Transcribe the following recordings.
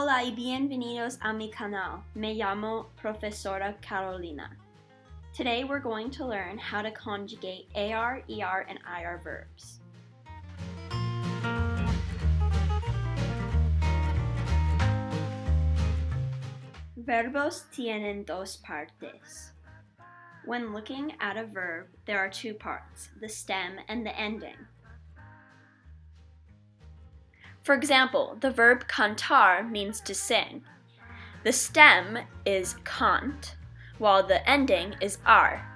Hola y bienvenidos a mi canal. Me llamo Profesora Carolina. Today we're going to learn how to conjugate AR, ER, and IR verbs. Verbos tienen dos partes. When looking at a verb, there are two parts, the stem and the ending. For example, the verb cantar means to sing. The stem is cant, while the ending is ar.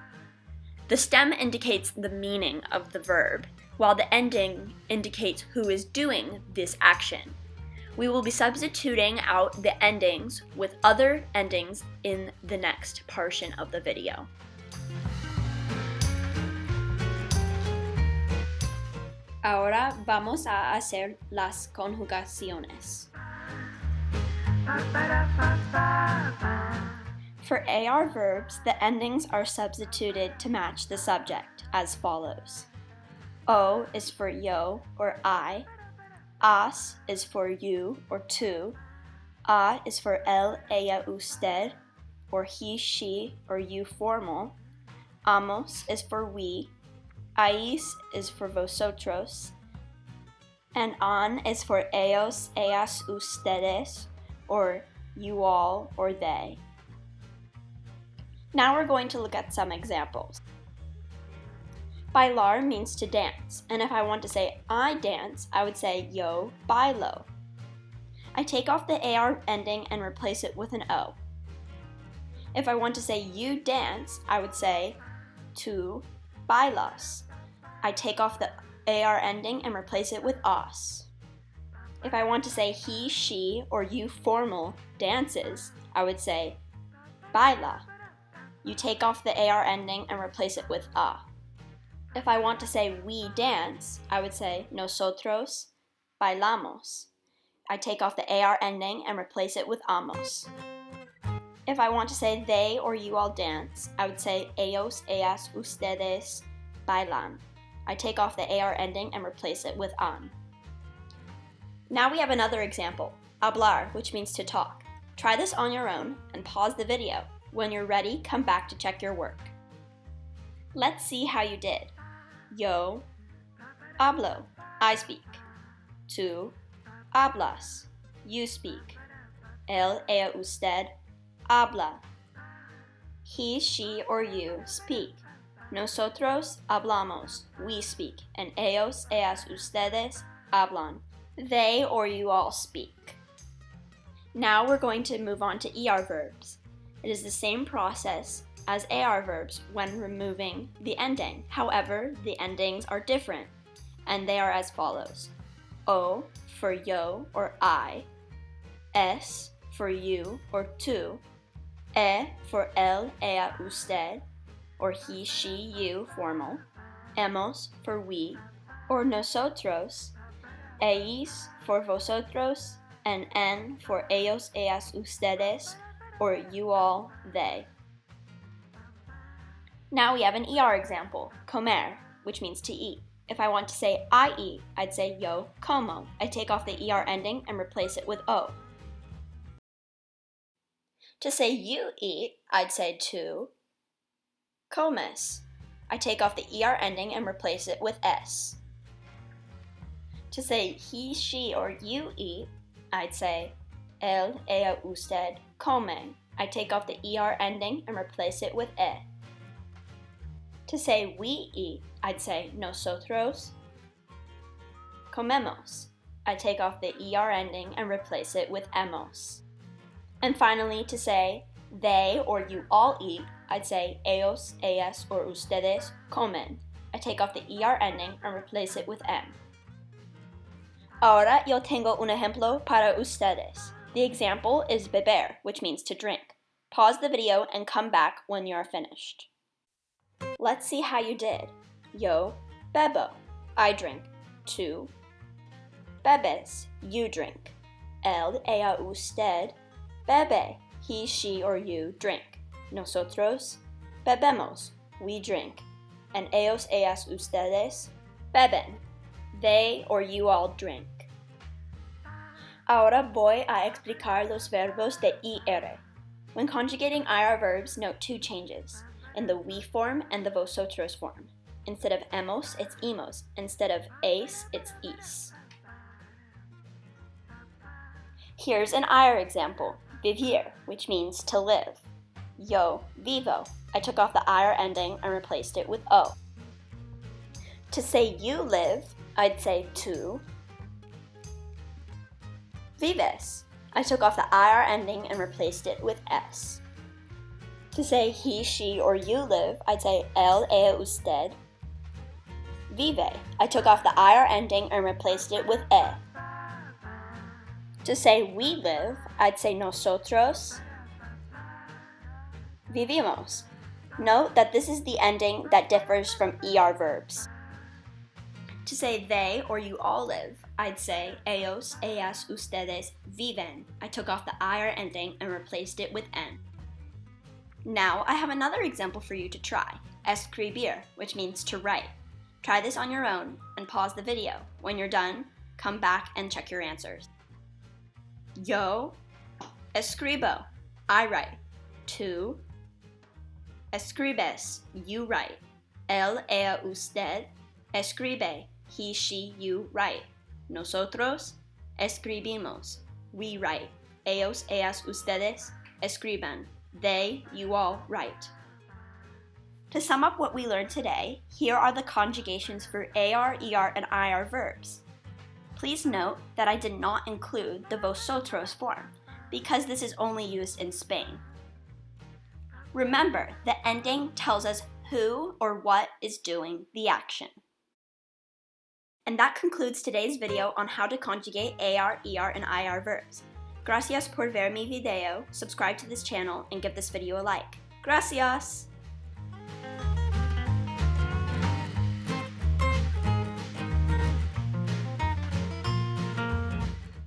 The stem indicates the meaning of the verb, while the ending indicates who is doing this action. We will be substituting out the endings with other endings in the next portion of the video. Ahora vamos a hacer las conjugaciones. For AR verbs, the endings are substituted to match the subject as follows. O is for yo or I. As is for you or tu. A is for él, ella, usted, or he, she, or you formal. Amos is for we. Ahís is for vosotros, and an is for ellos, ellas, ustedes, or you all, or they. Now we're going to look at some examples. Bailar means to dance, and if I want to say I dance, I would say yo bailo. I take off the AR ending and replace it with an O. If I want to say you dance, I would say tú bailas. I take off the AR ending and replace it with as. If I want to say he, she, or you formal dances, I would say baila. You take off the AR ending and replace it with a. If I want to say we dance, I would say nosotros bailamos. I take off the AR ending and replace it with amos. If I want to say they or you all dance, I would say ellos, ellas, ustedes bailan. I take off the AR ending and replace it with an. Now we have another example, hablar, which means to talk. Try this on your own and pause the video. When you're ready, come back to check your work. Let's see how you did. Yo hablo, I speak. Tú hablas, you speak. Él, ella, usted habla. He, she, or you speak. Nosotros hablamos, we speak, and ellos, ellas, ustedes hablan. They or you all speak. Now we're going to move on to ER verbs. It is the same process as AR verbs when removing the ending. However, the endings are different, and they are as follows. O for yo or I. S for you or tú. E for él, ella, usted, or he, she, you, formal. Hemos for we, or nosotros. Ellos for vosotros, and en for ellos, ellas, ustedes, or you all, they. Now we have an ER example, comer, which means to eat. If I want to say I eat, I'd say yo como. I take off the ER ending and replace it with O. To say you eat, I'd say tú comes. I take off the ER ending and replace it with S. To say he, she, or you eat, I'd say él, ella, usted come. I take off the ER ending and replace it with E. To say we eat, I'd say nosotros comemos. I take off the ER ending and replace it with hemos. And finally, to say they or you all eat, I'd say ellos, ellas, or ustedes comen. I take off the ER ending and replace it with M. Ahora yo tengo un ejemplo para ustedes. The example is beber, which means to drink. Pause the video and come back when you are finished. Let's see how you did. Yo bebo, I drink. Tú bebes, you drink. Él, ella, usted bebe, he, she, or you drink. Nosotros bebemos, we drink. And ellos, ellas, ustedes beben, they or you all drink. Ahora voy a explicar los verbos de IR. When conjugating IR verbs, note two changes, in the we form and the vosotros form. Instead of hemos, it's hemos. Instead of es, it's is. Here's an IR example, vivir, which means to live. Yo vivo. I took off the IR ending and replaced it with o. To say you live, I'd say tú vives. I took off the IR ending and replaced it with s. To say he, she, or you live, I'd say él, ella, usted vive. I took off the IR ending and replaced it with e. To say we live, I'd say nosotros vivimos. Note that this is the ending that differs from ER verbs. To say they or you all live, I'd say ellos, ellas, ustedes viven. I took off the IR ending and replaced it with n. Now I have another example for you to try, escribir, which means to write. Try this on your own and pause the video. When you're done, come back and check your answers. Yo escribo, I write. Tú escribes, you write. Él, ella, usted escribe, he, she, you write. Nosotros escribimos, we write. Ellos, ellas, ustedes escriben, they, you all write. To sum up what we learned today, here are the conjugations for AR, ER, and IR verbs. Please note that I did not include the vosotros form, because this is only used in Spain. Remember, the ending tells us who or what is doing the action. And that concludes today's video on how to conjugate AR, ER, and IR verbs. Gracias por ver mi video, subscribe to this channel, and give this video a like. Gracias!